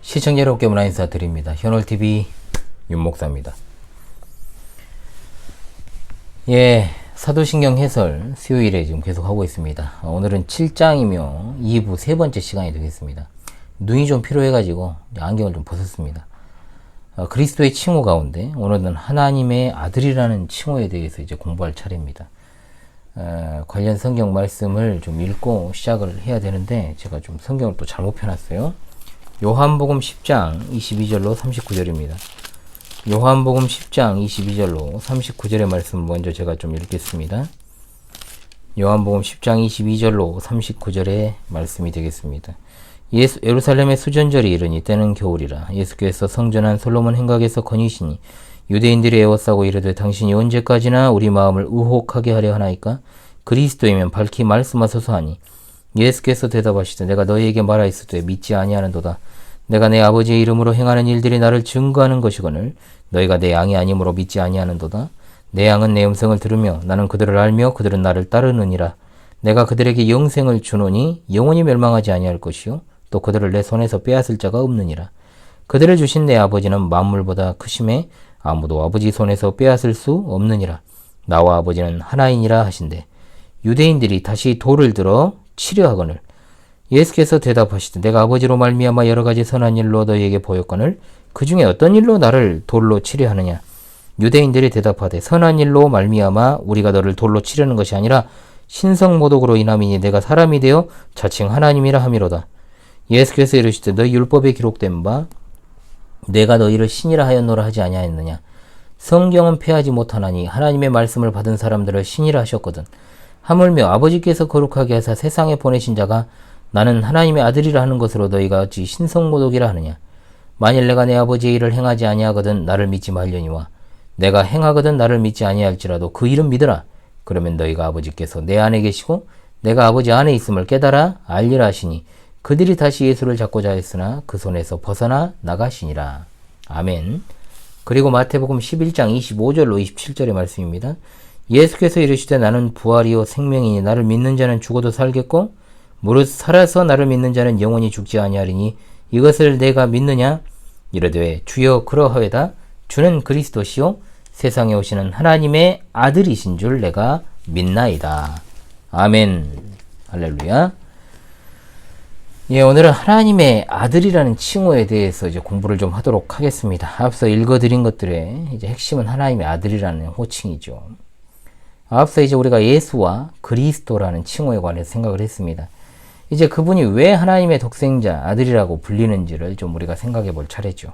시청자 여러분께 문화 인사드립니다. 현월TV 윤목사입니다. 사도신경 해설 수요일에 지금 계속 하고 있습니다. 오늘은 7장이며 2부 세 번째 시간이 되겠습니다. 눈이 좀 피로해가지고 안경을 좀 벗었습니다. 그리스도의 칭호 가운데 오늘은 하나님의 아들이라는 칭호에 대해서 이제 공부할 차례입니다. 관련 성경 말씀을 좀 읽고 시작을 해야 되는데 제가 좀 성경을 또 잘못 펴놨어요. 요한복음 10장 22절로 39절입니다. 요한복음 10장 22절로 39절의 말씀 먼저 제가 좀 읽겠습니다. 요한복음 10장 22절로 39절의 말씀이 되겠습니다. 예루살렘의 수전절이 이르니 때는 겨울이라. 예수께서 성전한 솔로몬 행각에서 거니시니 유대인들이 애워싸고 이르되 당신이 언제까지나 우리 마음을 의혹하게 하려 하나이까? 그리스도이면 밝히 말씀하소서 하니 예수께서 대답하시되 내가 너희에게 말하였으되 믿지 아니하는도다. 내가 내 아버지의 이름으로 행하는 일들이 나를 증거하는 것이거늘 너희가 내 양이 아니므로 믿지 아니하는도다. 내 양은 내 음성을 들으며 나는 그들을 알며 그들은 나를 따르느니라. 내가 그들에게 영생을 주노니 영원히 멸망하지 아니할 것이요 또 그들을 내 손에서 빼앗을 자가 없느니라. 그들을 주신 내 아버지는 만물보다 크심에 아무도 아버지 손에서 빼앗을 수 없느니라. 나와 아버지는 하나이니라 하신대. 유대인들이 다시 돌을 들어 치려 하거늘 예수께서 대답하시되 내가 아버지로 말미암아 여러 가지 선한 일로 너희에게 보였거늘 그 중에 어떤 일로 나를 돌로 치려 하느냐. 유대인들이 대답하되 선한 일로 말미암아 우리가 너를 돌로 치려는 것이 아니라 신성모독으로 인함이니 내가 사람이 되어 자칭 하나님이라 함이로다. 예수께서 이르시되 너희 율법에 기록된 바 내가 너희를 신이라 하였노라 하지 아니하였느냐. 성경은 폐하지 못하나니 하나님의 말씀을 받은 사람들을 신이라 하셨거든. 하물며 아버지께서 거룩하게 하사 세상에 보내신 자가 나는 하나님의 아들이라 하는 것으로 너희가 어찌 신성모독이라 하느냐. 만일 내가 내 아버지의 일을 행하지 아니하거든 나를 믿지 말려니와 내가 행하거든 나를 믿지 아니할지라도 그 일은 믿으라. 그러면 너희가 아버지께서 내 안에 계시고 내가 아버지 안에 있음을 깨달아 알리라 하시니 그들이 다시 예수를 잡고자 했으나 그 손에서 벗어나 나가시니라. 아멘. 그리고 마태복음 11장 25절로 27절의 말씀입니다. 예수께서 이르시되 나는 부활이요 생명이니 나를 믿는 자는 죽어도 살겠고 무릇 살아서 나를 믿는 자는 영원히 죽지 아니하리니 이것을 내가 믿느냐. 이르되 주여 그러하외다. 주는 그리스도시요 세상에 오시는 하나님의 아들이신 줄 내가 믿나이다. 아멘. 할렐루야. 오늘은 하나님의 아들이라는 칭호에 대해서 이제 공부를 좀 하도록 하겠습니다. 앞서 읽어드린 것들의 이제 핵심은 하나님의 아들이라는 호칭이죠. 앞서 이제 우리가 예수와 그리스도라는 칭호에 관해서 생각을 했습니다. 이제 그분이 왜 하나님의 독생자 아들이라고 불리는지를 좀 우리가 생각해 볼 차례죠.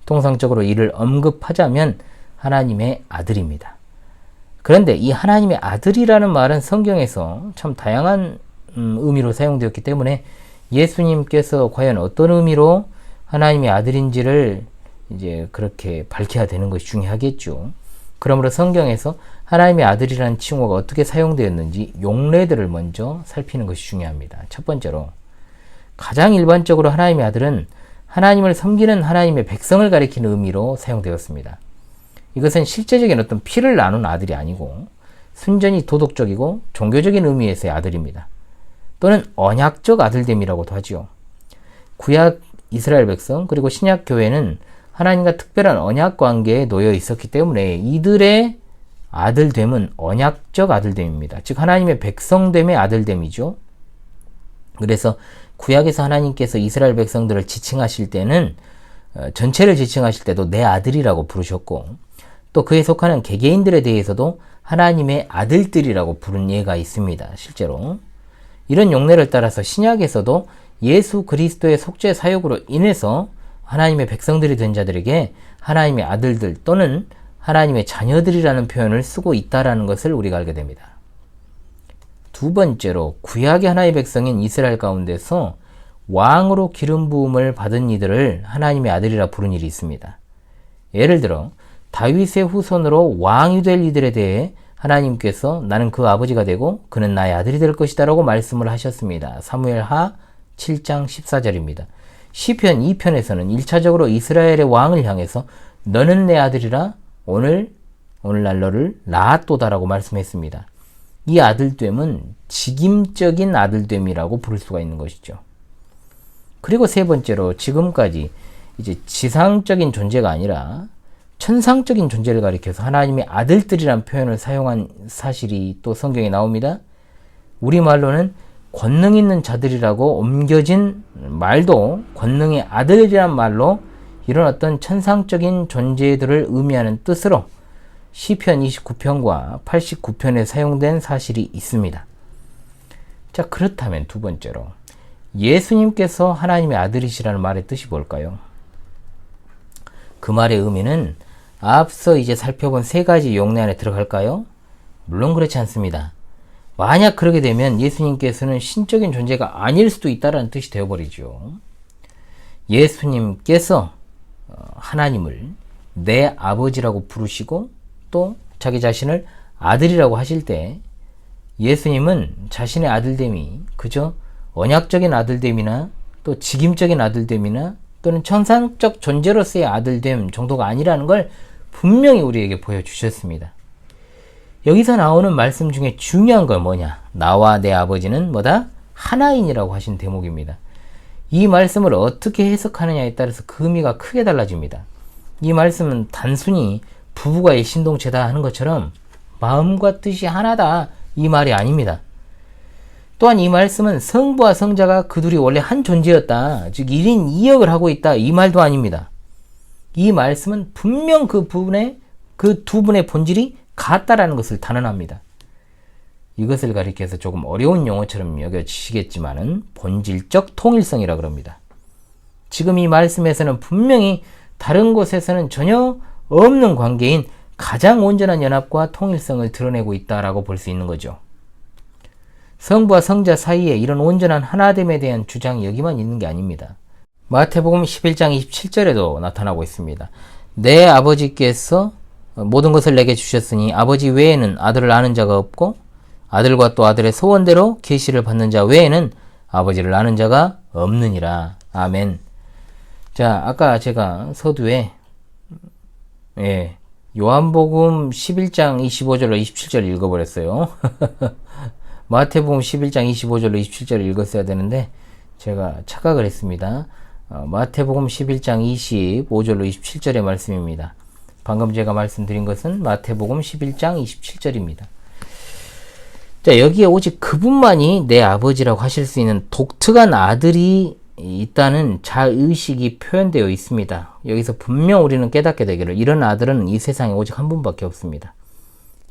통상적으로 이를 언급하자면 하나님의 아들입니다. 그런데 이 하나님의 아들이라는 말은 성경에서 참 다양한 의미로 사용되었기 때문에 예수님께서 과연 어떤 의미로 하나님의 아들인지를 이제 그렇게 밝혀야 되는 것이 중요하겠죠. 그러므로 성경에서 하나님의 아들이라는 칭호가 어떻게 사용되었는지 용례들을 먼저 살피는 것이 중요합니다. 첫 번째로 가장 일반적으로 하나님의 아들은 하나님을 섬기는 하나님의 백성을 가리키는 의미로 사용되었습니다. 이것은 실제적인 어떤 피를 나눈 아들이 아니고 순전히 도덕적이고 종교적인 의미에서의 아들입니다. 또는 언약적 아들됨이라고도 하지요. 구약 이스라엘 백성 그리고 신약 교회는 하나님과 특별한 언약 관계에 놓여 있었기 때문에 이들의 아들됨은 언약적 아들됨입니다. 즉 하나님의 백성됨의 아들됨이죠. 그래서 구약에서 하나님께서 이스라엘 백성들을 지칭하실 때는 전체를 지칭하실 때도 내 아들이라고 부르셨고 또 그에 속하는 개개인들에 대해서도 하나님의 아들들이라고 부른 예가 있습니다. 실제로 이런 용례를 따라서 신약에서도 예수 그리스도의 속죄 사역으로 인해서 하나님의 백성들이 된 자들에게 하나님의 아들들 또는 하나님의 자녀들이라는 표현을 쓰고 있다는 것을 우리가 알게 됩니다. 두 번째로 구약의 하나님의 백성인 이스라엘 가운데서 왕으로 기름 부음을 받은 이들을 하나님의 아들이라 부른 일이 있습니다. 예를 들어 다윗의 후손으로 왕이 될 이들에 대해 하나님께서 나는 그 아버지가 되고 그는 나의 아들이 될 것이다 라고 말씀을 하셨습니다. 사무엘하 7장 14절입니다. 시편 2편에서는 1차적으로 이스라엘의 왕을 향해서 너는 내 아들이라 오늘날 너를 낳았도다라고 말씀했습니다. 이 아들됨은 직임적인 아들됨이라고 부를 수가 있는 것이죠. 그리고 세 번째로 지금까지 이제 지상적인 존재가 아니라 천상적인 존재를 가리켜서 하나님의 아들들이란 표현을 사용한 사실이 또 성경에 나옵니다. 우리말로는 권능 있는 자들이라고 옮겨진 말도 권능의 아들이란 말로 이런 어떤 천상적인 존재들을 의미하는 뜻으로 시편 29편과 89편에 사용된 사실이 있습니다. 자, 그렇다면 두 번째로 예수님께서 하나님의 아들이시라는 말의 뜻이 뭘까요? 그 말의 의미는 앞서 이제 살펴본 세 가지 용례 안에 들어갈까요? 물론 그렇지 않습니다. 만약 그러게 되면 예수님께서는 신적인 존재가 아닐 수도 있다는 뜻이 되어버리죠. 예수님께서 하나님을 내 아버지라고 부르시고 또 자기 자신을 아들이라고 하실 때 예수님은 자신의 아들됨이 그저 언약적인 아들됨이나 또 직임적인 아들됨이나 또는 천상적 존재로서의 아들됨 정도가 아니라는 걸 분명히 우리에게 보여주셨습니다. 여기서 나오는 말씀 중에 중요한 건 뭐냐? 나와 내 아버지는 뭐다? 하나인이라고 하신 대목입니다. 이 말씀을 어떻게 해석하느냐에 따라서 그 의미가 크게 달라집니다. 이 말씀은 단순히 부부가의 신동체다 하는 것처럼 마음과 뜻이 하나다 이 말이 아닙니다. 또한 이 말씀은 성부와 성자가 그 둘이 원래 한 존재였다. 즉 1인 2역을 하고 있다 이 말도 아닙니다. 이 말씀은 분명 그 두 분의 본질이 같다라는 것을 단언합니다. 이것을 가리켜서 조금 어려운 용어처럼 여겨지시겠지만은 본질적 통일성이라 그럽니다. 지금 이 말씀에서는 분명히 다른 곳에서는 전혀 없는 관계인 가장 온전한 연합과 통일성을 드러내고 있다라고 볼 수 있는 거죠. 성부와 성자 사이에 이런 온전한 하나됨에 대한 주장이 여기만 있는 게 아닙니다. 마태복음 11장 27절에도 나타나고 있습니다. 내 아버지께서 모든 것을 내게 주셨으니 아버지 외에는 아들을 아는 자가 없고 아들과 또 아들의 소원대로 계시를 받는 자 외에는 아버지를 아는 자가 없느니라. 아멘. 자, 아까 제가 서두에 요한복음 11장 25절로 27절 읽어버렸어요. 마태복음 11장 25절로 27절을 읽었어야 되는데 제가 착각을 했습니다. 마태복음 11장 25절로 27절의 말씀입니다. 방금 제가 말씀드린 것은 마태복음 11장 27절입니다. 자, 여기에 오직 그분만이 내 아버지라고 하실 수 있는 독특한 아들이 있다는 자의식이 표현되어 있습니다. 여기서 분명 우리는 깨닫게 되기를 이런 아들은 이 세상에 오직 한 분밖에 없습니다.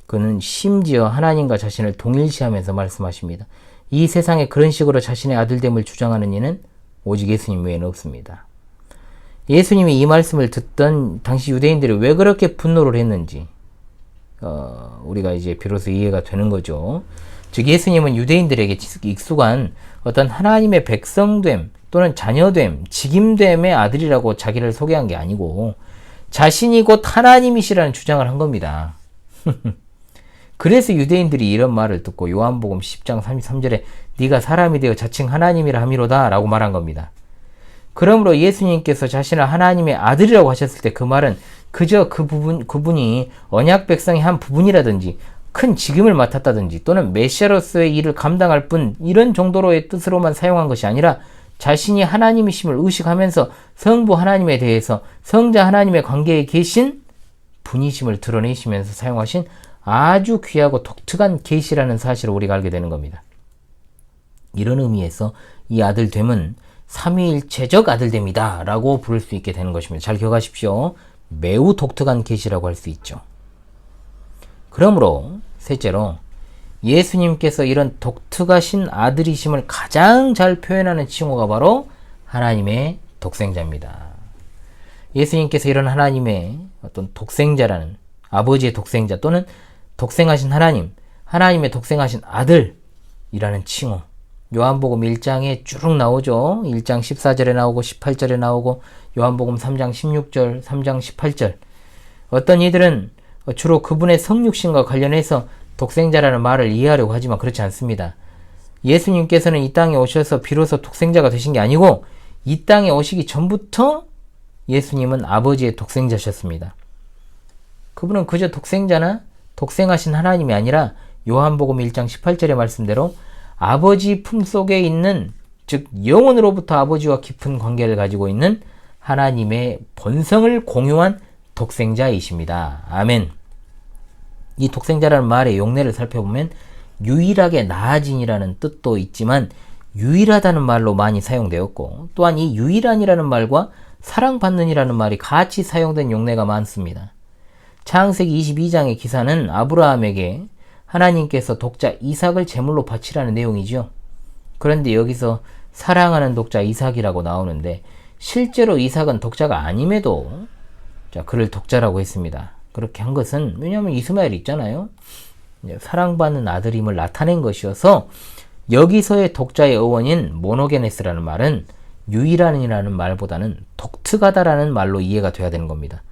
그는 심지어 하나님과 자신을 동일시하면서 말씀하십니다. 이 세상에 그런 식으로 자신의 아들됨을 주장하는 이는 오직 예수님 외에는 없습니다. 예수님이 이 말씀을 듣던 당시 유대인들이 왜 그렇게 분노를 했는지 우리가 이제 비로소 이해가 되는 거죠. 즉 예수님은 유대인들에게 익숙한 어떤 하나님의 백성됨 또는 자녀됨, 직임됨의 아들이라고 자기를 소개한 게 아니고 자신이 곧 하나님이시라는 주장을 한 겁니다. 그래서 유대인들이 이런 말을 듣고 요한복음 10장 33절에 네가 사람이 되어 자칭 하나님이라 함이로다 라고 말한 겁니다. 그러므로 예수님께서 자신을 하나님의 아들이라고 하셨을 때 그 말은 그저 그분이 언약 백성의 한 부분이라든지 큰 직임을 맡았다든지 또는 메시아로서의 일을 감당할 뿐 이런 정도로의 뜻으로만 사용한 것이 아니라 자신이 하나님이심을 의식하면서 성부 하나님에 대해서 성자 하나님의 관계에 계신 분이심을 드러내시면서 사용하신 아주 귀하고 독특한 계시라는 사실을 우리가 알게 되는 겁니다. 이런 의미에서 이 아들됨은 삼위일체적 아들됨이다 라고 부를 수 있게 되는 것입니다. 잘 기억하십시오. 매우 독특한 계시라고 할 수 있죠. 그러므로 셋째로 예수님께서 이런 독특하신 아들이심을 가장 잘 표현하는 칭호가 바로 하나님의 독생자입니다. 예수님께서 이런 하나님의 어떤 독생자라는 아버지의 독생자 또는 독생하신 하나님, 하나님의 독생하신 아들이라는 칭호 요한복음 1장에 쭉 나오죠. 1장 14절에 나오고 18절에 나오고 요한복음 3장 16절, 3장 18절 어떤 이들은 주로 그분의 성육신과 관련해서 독생자라는 말을 이해하려고 하지만 그렇지 않습니다. 예수님께서는 이 땅에 오셔서 비로소 독생자가 되신 게 아니고 이 땅에 오시기 전부터 예수님은 아버지의 독생자셨습니다. 그분은 그저 독생자나 독생하신 하나님이 아니라 요한복음 1장 18절의 말씀대로 아버지 품속에 있는 즉 영원으로부터 아버지와 깊은 관계를 가지고 있는 하나님의 본성을 공유한 독생자이십니다. 아멘. 이 독생자라는 말의 용례를 살펴보면 유일하게 나아진이라는 뜻도 있지만 유일하다는 말로 많이 사용되었고, 또한 이 유일한이라는 말과 사랑받는이라는 말이 같이 사용된 용례가 많습니다. 창세기 22장의 기사는 아브라함에게 하나님께서 독자 이삭을 제물로 바치라는 내용이죠. 그런데 여기서 사랑하는 독자 이삭이라고 나오는데 실제로 이삭은 독자가 아님에도 그를 독자라고 했습니다. 그렇게 한 것은 왜냐하면 이스마엘이 있잖아요. 사랑받는 아들임을 나타낸 것이어서 여기서의 독자의 어원인 모노게네스라는 말은 유일한이라는 말보다는 독특하다라는 말로 이해가 돼야 되는 겁니다.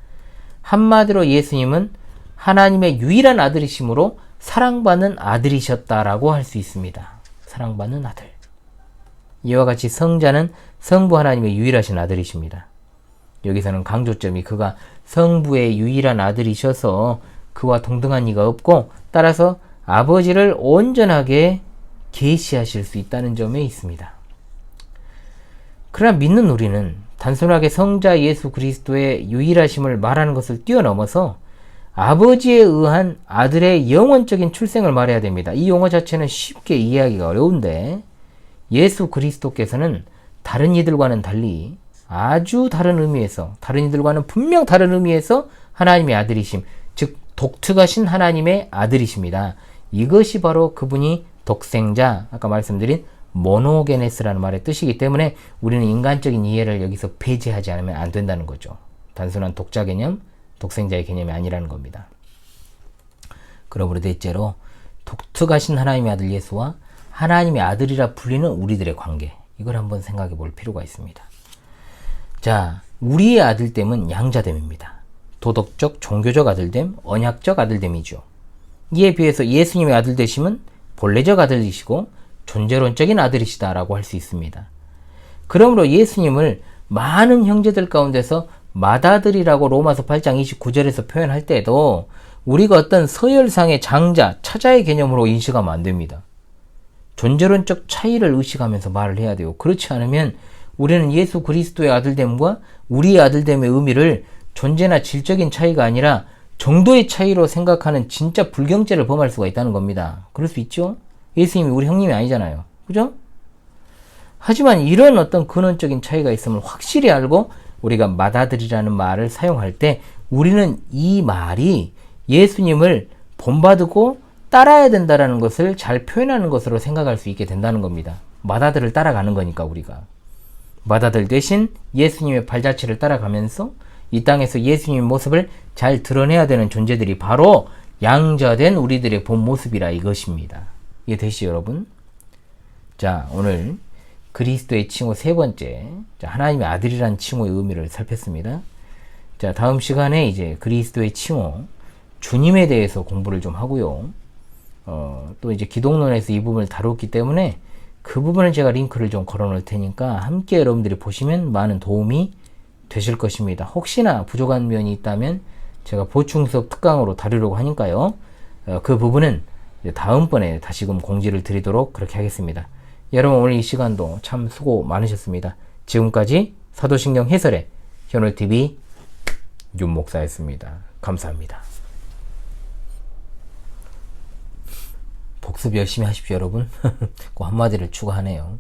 한마디로 예수님은 하나님의 유일한 아들이심으로 사랑받는 아들이셨다라고 할 수 있습니다. 사랑받는 아들. 이와 같이 성자는 성부 하나님의 유일하신 아들이십니다. 여기서는 강조점이 그가 성부의 유일한 아들이셔서 그와 동등한 이가 없고 따라서 아버지를 온전하게 계시하실 수 있다는 점에 있습니다. 그러나 믿는 우리는 단순하게 성자 예수 그리스도의 유일하심을 말하는 것을 뛰어넘어서 아버지에 의한 아들의 영원적인 출생을 말해야 됩니다. 이 용어 자체는 쉽게 이해하기가 어려운데 예수 그리스도께서는 다른 이들과는 달리 아주 다른 의미에서, 다른 이들과는 분명 다른 의미에서 하나님의 아들이심, 즉 독특하신 하나님의 아들이십니다. 이것이 바로 그분이 독생자, 아까 말씀드린 모노게네스라는 말의 뜻이기 때문에 우리는 인간적인 이해를 여기서 배제하지 않으면 안 된다는 거죠. 단순한 독자 개념, 독생자의 개념이 아니라는 겁니다. 그러므로 넷째로 독특하신 하나님의 아들 예수와 하나님의 아들이라 불리는 우리들의 관계, 이걸 한번 생각해 볼 필요가 있습니다. 자, 우리의 아들됨은 양자됨입니다. 도덕적, 종교적 아들됨, 언약적 아들됨이죠. 이에 비해서 예수님의 아들 되심은 본래적 아들이시고 존재론적인 아들이시다라고 할 수 있습니다. 그러므로 예수님을 많은 형제들 가운데서 맏아들이라고 로마서 8장 29절에서 표현할 때도 우리가 어떤 서열상의 장자, 차자의 개념으로 인식하면 안 됩니다. 존재론적 차이를 의식하면서 말을 해야 돼요. 그렇지 않으면 우리는 예수 그리스도의 아들됨과 우리의 아들됨의 의미를 존재나 질적인 차이가 아니라 정도의 차이로 생각하는 진짜 불경죄를 범할 수가 있다는 겁니다. 그럴 수 있죠? 예수님이 우리 형님이 아니잖아요. 그죠? 하지만 이런 어떤 근원적인 차이가 있음을 확실히 알고 우리가 맏아들이라는 말을 사용할 때 우리는 이 말이 예수님을 본받고 따라야 된다는 것을 잘 표현하는 것으로 생각할 수 있게 된다는 겁니다. 맏아들을 따라가는 거니까 우리가. 맏아들 대신 예수님의 발자취를 따라가면서 이 땅에서 예수님의 모습을 잘 드러내야 되는 존재들이 바로 양자된 우리들의 본 모습이라 이것입니다. 이해되시죠, 여러분? 자, 오늘 그리스도의 칭호 세 번째, 하나님의 아들이라는 칭호의 의미를 살폈습니다. 자, 다음 시간에 이제 그리스도의 칭호, 주님에 대해서 공부를 좀 하고요. 또 이제 기독론에서 이 부분을 다뤘기 때문에 그 부분을 제가 링크를 좀 걸어 놓을 테니까 함께 여러분들이 보시면 많은 도움이 되실 것입니다. 혹시나 부족한 면이 있다면 제가 보충 수업 특강으로 다루려고 하니까요. 그 부분은 다음번에 다시금 공지를 드리도록 그렇게 하겠습니다. 여러분 오늘 이 시간도 참 수고 많으셨습니다. 지금까지 사도신경 해설의 현울TV 윤목사였습니다. 감사합니다. 복습 열심히 하십시오, 여러분. 그 한마디를 추가하네요.